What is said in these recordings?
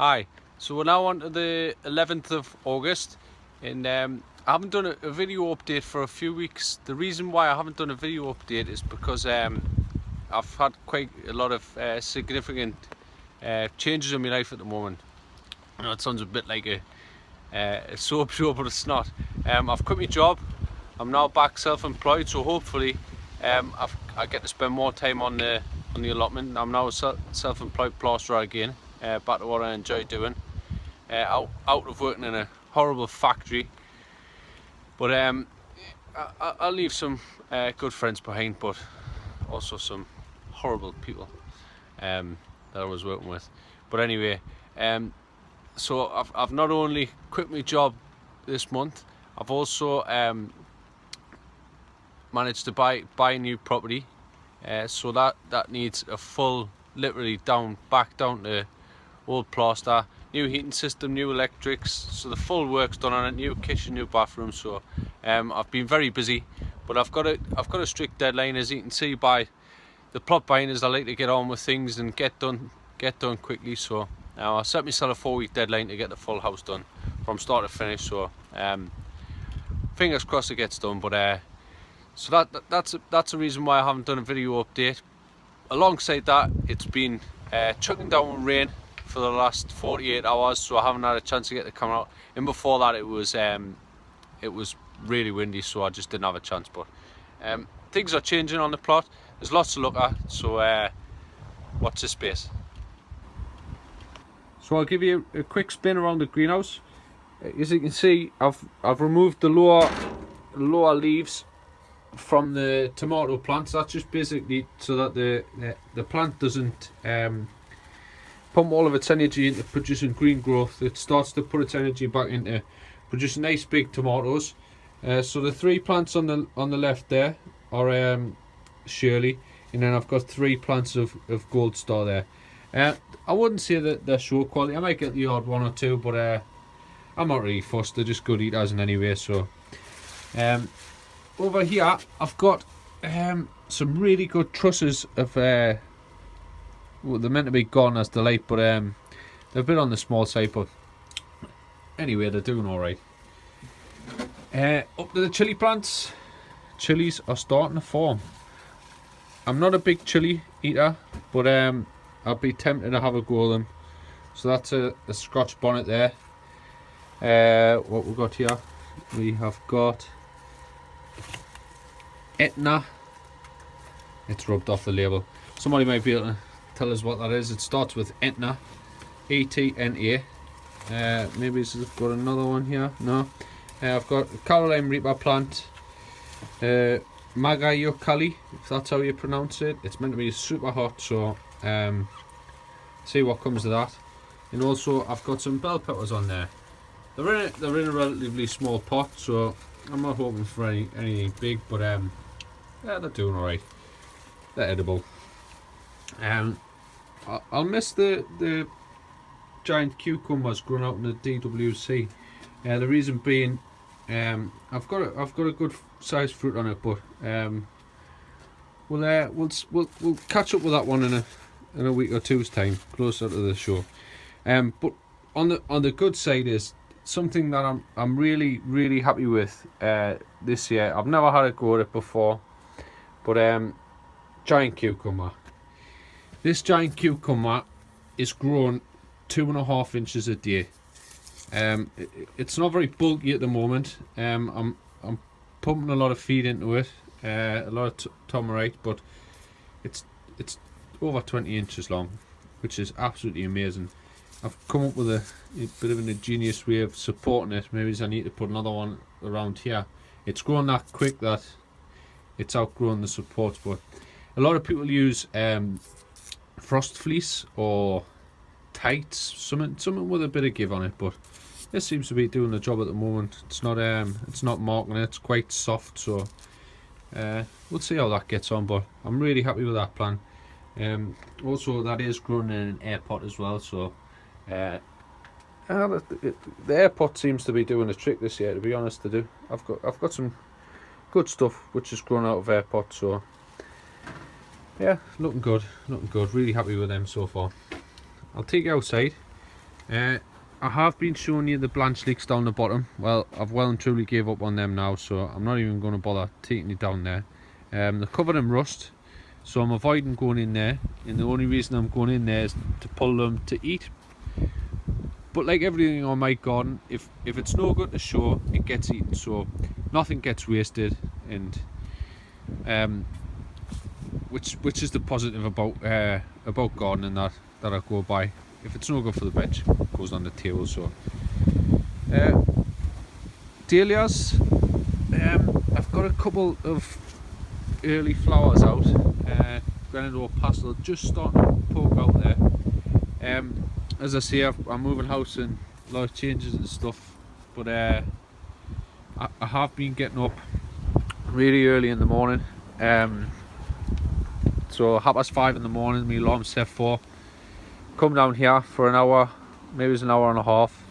Hi, so we're now on to the 11th of August and I haven't done a video update for a few weeks. The reason why I haven't done a video update is because I've had quite a lot of significant changes in my life at the moment. I know it sounds a bit like a soap show, but it's not. I've quit my job. I'm now back self-employed, so hopefully I get to spend more time on the allotment. I'm now a self-employed plasterer again, back to what I enjoy doing. Out of working in a horrible factory, but I'll leave some good friends behind, but also some horrible people that I was working with. But anyway, so I've not only quit my job this month, I've also managed to buy a new property, so that needs a full, literally back down to old plaster, new heating system, new electrics, so the full work's done on it, new kitchen, new bathroom. So I've been very busy, but I've got a strict deadline, as you can see by the plot behind us. I like to get on with things and get done quickly, so I set myself a 4-week deadline to get the full house done from start to finish. So fingers crossed it gets done. But so that's the reason why I haven't done a video update. Alongside that, it's been chucking down with rain for the last 48 hours, so I haven't had a chance to get the camera out. And before that, it was really windy, so I just didn't have a chance. But things are changing on the plot. There's lots to look at, so watch this space. So I'll give you a quick spin around the greenhouse. As you can see, I've removed the lower leaves from the tomato plants. That's just basically so that the plant doesn't pump all of its energy into producing green growth. It starts to put its energy back into producing nice big tomatoes. So the 3 plants on the left there are Shirley, and then I've got 3 plants of Gold Star there. I wouldn't say that they're show quality. I might get the odd 1 or 2, but I'm not really fussed. They're just good eaters in anyway. So over here I've got some really good trusses of well, they're meant to be gone as the light, but they're a bit on the small side, but anyway, they're doing alright. Up to the chilli plants. Chilies are starting to form. I'm not a big chilli eater, but I'll be tempted to have a go at them. So that's a Scotch bonnet there. What we've got here, we have got Etna. It's rubbed off the label. Somebody might be able to tell us what that is. It starts with Etna, E-T-N-A. Maybe I've got another one here. No. I've got Caroline Reaper plant, Magayokali, if that's how you pronounce it. It's meant to be super hot, so see what comes of that. And also I've got some bell peppers on there. They're in a relatively small pot, so I'm not hoping for anything big, but yeah, they're doing alright. They're edible. I'll miss the giant cucumbers growing out in the DWC. The reason being, I've got a good sized fruit on it, but we'll catch up with that one in a week or two's time, closer to the show. But on the good side is something that I'm really happy with this year. I've never had a go at it before, but giant cucumber. This giant cucumber is growing 2.5 inches a day. It's not very bulky at the moment. I'm pumping a lot of feed into it, a lot of Tomerite, but it's over 20 inches long, which is absolutely amazing. I've come up with a bit of an ingenious way of supporting it. Maybe I need to put another one around here. It's grown that quick that it's outgrown the supports, but a lot of people use frost fleece or tights, something with a bit of give on it, but this seems to be doing the job at the moment. It's not marking it. It's quite soft, so we'll see how that gets on, but I'm really happy with that plan. Also, that is grown in an air pot as well, so the air pot seems to be doing the trick this year, to be honest. I've got some good stuff which is grown out of air pots, so yeah, looking good. Really happy with them so far. I'll take you outside I have been showing you the blanched leeks down the bottom. Well, I've well and truly gave up on them now, so I'm not even going to bother taking it down there. They're covered in rust, so I'm avoiding going in there, and the only reason I'm going in there is to pull them to eat. But like everything on my garden, if it's no good to show, it gets eaten, so nothing gets wasted, and which is the positive about gardening that I go by. If it's no good for the veg, it goes on the table. So dahlias, I've got a couple of early flowers out. Grenador pastel just starting to poke out there. As I say, I'm moving house and a lot of changes and stuff, but I have been getting up really early in the morning. So 5:30 in the morning, my alarm's set for. Come down here for an hour, maybe it's an hour and a half.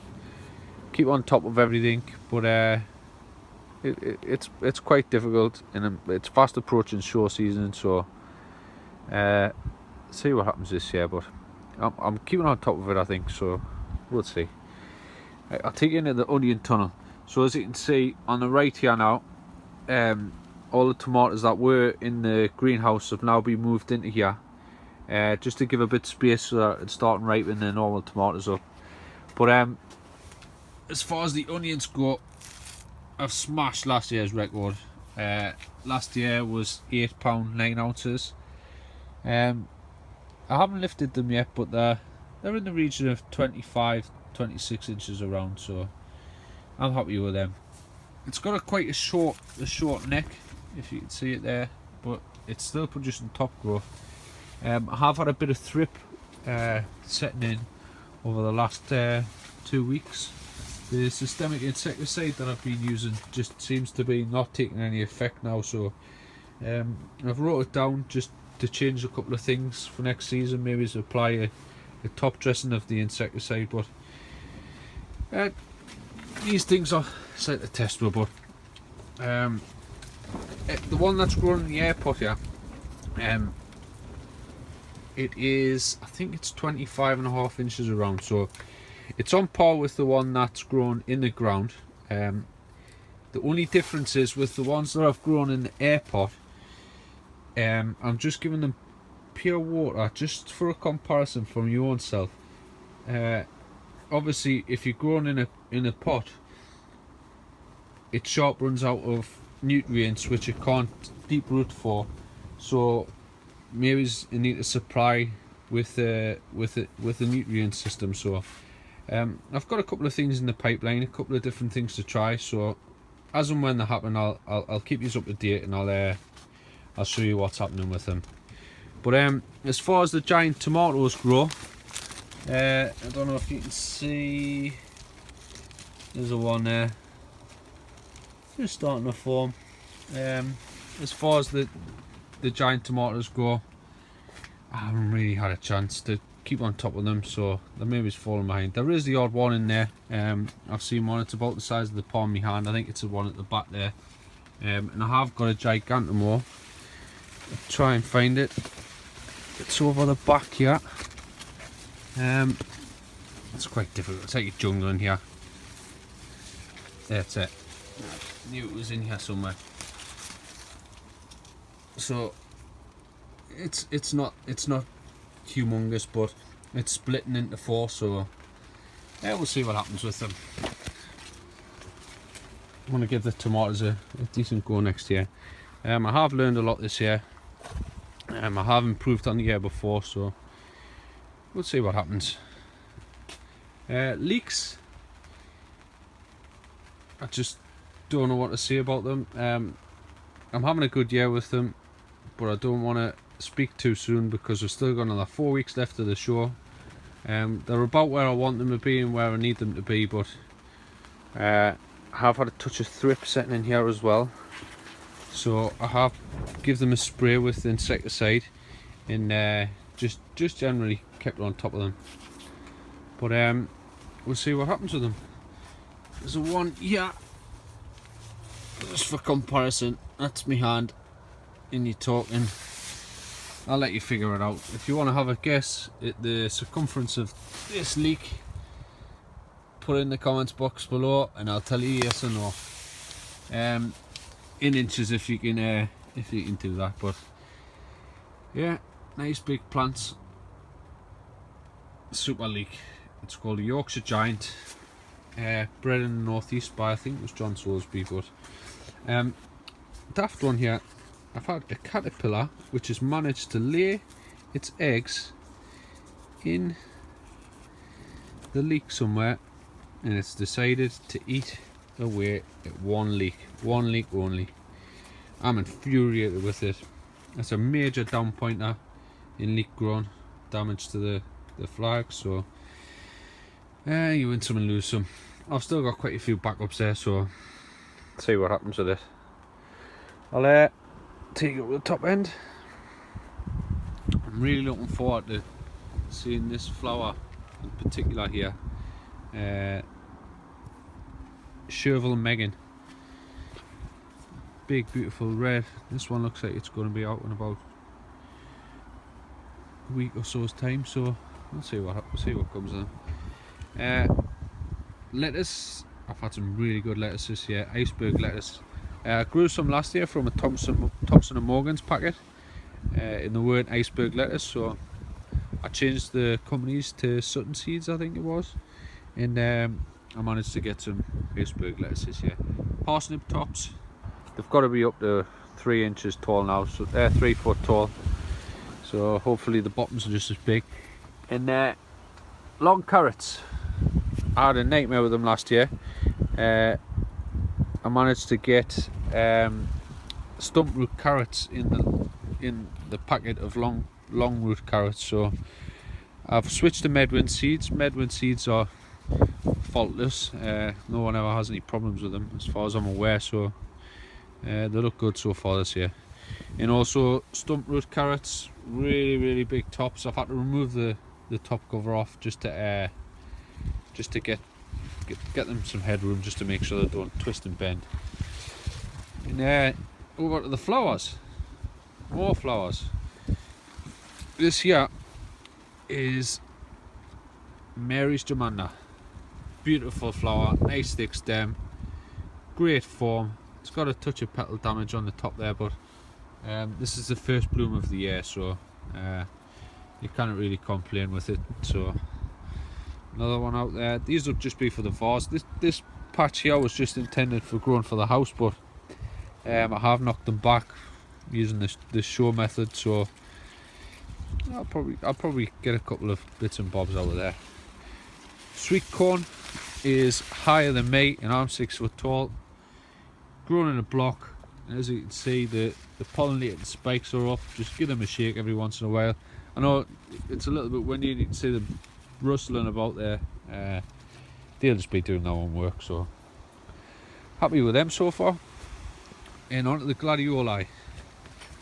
Keep on top of everything, but it's quite difficult, and it's fast approaching show season. So see what happens this year, but I'm keeping on top of it, I think. So we'll see. I'll take you into the onion tunnel. So as you can see on the right here now, all the tomatoes that were in the greenhouse have now been moved into here. Just to give a bit of space so that it's starting ripening the normal tomatoes up. But as far as the onions go, I've smashed last year's record. Last year was £8 9 ounces. I haven't lifted them yet, but they're in the region of 25-26 inches around, so I'm happy with them. It's got quite a short neck, if you can see it there, but it's still producing top growth. I have had a bit of thrip setting in over the last 2 weeks. The systemic insecticide that I've been using just seems to be not taking any effect now, so I've wrote it down just to change a couple of things for next season, maybe to apply a top dressing of the insecticide. But these things are set to test with. But the one that's growing in the air pot here, it is, I think it's 25.5 inches around, so it's on par with the one that's grown in the ground. The only difference is with the ones that I've grown in the air pot, I'm just giving them pure water just for a comparison from your own self. Obviously if you're growing in a pot, its sharp runs out of nutrients which it can't deep root for, so maybe you need to supply with the nutrient system. So I've got a couple of things in the pipeline, a couple of different things to try, so as and when they happen, I'll keep you up to date, and I'll show you what's happening with them. But as far as the giant tomatoes grow, I don't know if you can see, there's a one there just starting to form. As far as the giant tomatoes go, I haven't really had a chance to keep on top of them, so they maybe falling behind. There is the odd one in there. I've seen one, it's about the size of the palm of my hand. I think it's the one at the back there. And I have got a gigantomore. I'll try and find it. It's over the back here. It's quite difficult. It's like a jungle in here. That's it. I knew it was in here somewhere. So it's not humongous, but it's splitting into 4, so yeah, we'll see what happens with them. I want to give the tomatoes a decent go next year. I have learned a lot this year. I have improved on the year before, so we'll see what happens. Leeks, I just don't know what to say about them. I'm having a good year with them, but I don't want to speak too soon because we've still got another 4 weeks left of the show. They're about where I want them to be and where I need them to be, but I have had a touch of thrip setting in here as well, so I have give them a spray with the insecticide and just generally kept on top of them. But we'll see what happens with them. There's a one here, just for comparison, that's my hand, and you're talking, I'll let you figure it out. If you want to have a guess at the circumference of this leek, put it in the comments box below and I'll tell you yes or no. In inches if you can do that. But yeah, nice big plants. Super leek. It's called a Yorkshire Giant. Bred in the northeast by, I think it was John Salisbury. But daft one here. I've had a caterpillar which has managed to lay its eggs in the leek somewhere, and it's decided to eat away at one leek only. I'm infuriated with it. That's a major down pointer in leek growing, damage to the flag. So you win some and lose some. I've still got quite a few backups there, so see what happens with it. I'll take it up the top end. I'm really looking forward to seeing this flower in particular here. Chervil Megan. Big beautiful red. This one looks like it's going to be out in about a week or so's time, so we'll see what comes in. Lettuce. I've had some really good lettuces here. Iceberg lettuce. I grew some last year from a Thompson and Morgan's packet in the word iceberg lettuce, so I changed the companies to Sutton Seeds, I think it was, and I managed to get some iceberg lettuces here. Parsnip tops, they've got to be up to 3 inches tall now, so they're 3 foot tall, so hopefully the bottoms are just as big. And long carrots, I had a nightmare with them last year. I managed to get stump root carrots in the packet of long root carrots, so I've switched to Medwin seeds. Medwin seeds are faultless. No one ever has any problems with them as far as I'm aware, so they look good so far this year. And also stump root carrots, really big tops. I've had to remove the top cover off just to get them some headroom, just to make sure they don't twist and bend. And over to the flowers. More flowers. This here is Mary's Jomanda. Beautiful flower, nice thick stem, great form. It's got a touch of petal damage on the top there, but this is the first bloom of the year, so you can't really complain with it. So another one out there. These will just be for the vase. This patch here was just intended for growing for the house, but I have knocked them back using this show method, so I'll probably get a couple of bits and bobs out of there. Sweet corn is higher than me, and I'm 6 foot tall, grown in a block, and as you can see the pollinating spikes are up. Just give them a shake every once in a while. I know it's a little bit windy and you can see them rustling about there. They'll just be doing their own work, so happy with them so far. And on to the gladioli.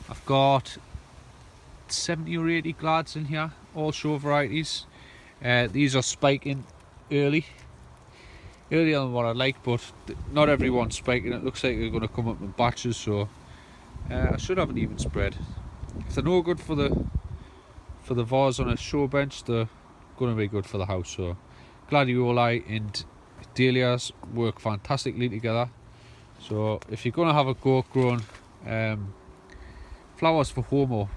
I've got 70 or 80 glads in here, all show varieties. These are spiking earlier than what I'd like, but not everyone's spiking. It looks like they're going to come up in batches, so I should have an even spread. If they're no good for the vase on a show bench, they're going to be good for the house. So gladioli and dahlias work fantastically together. So if you're going to have a go at growing flowers for home, or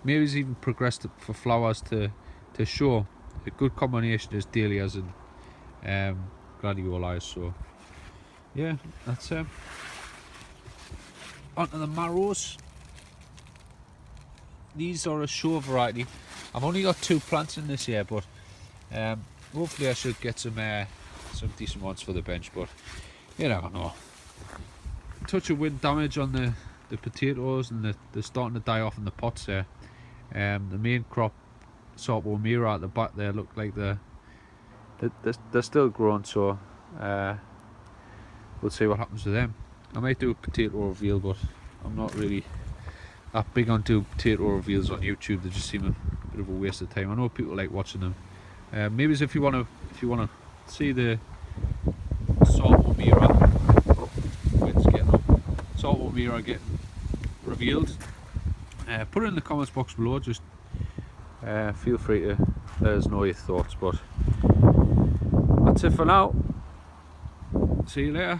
maybe even progressed for flowers to show, a good combination is dahlias and gladioli. So yeah, that's onto the marrows. These are a show variety. I've only got 2 plants in this year, but hopefully I should get some decent ones for the bench, but you never know. Touch of wind damage on the potatoes, and they're starting to die off in the pots there. The main crop, Sorpo Mira at the back there, look like they're still growing, so we'll see what happens to them. I might do a potato reveal, but I'm not really that big on doing potato reveals on YouTube. They just seem a bit of a waste of time. I know people like watching them. Maybe if you want to see the Sorpo Mira, Sorpo Mira getting revealed, put it in the comments box below. Just feel free to let us know your thoughts. But that's it for now. See you later.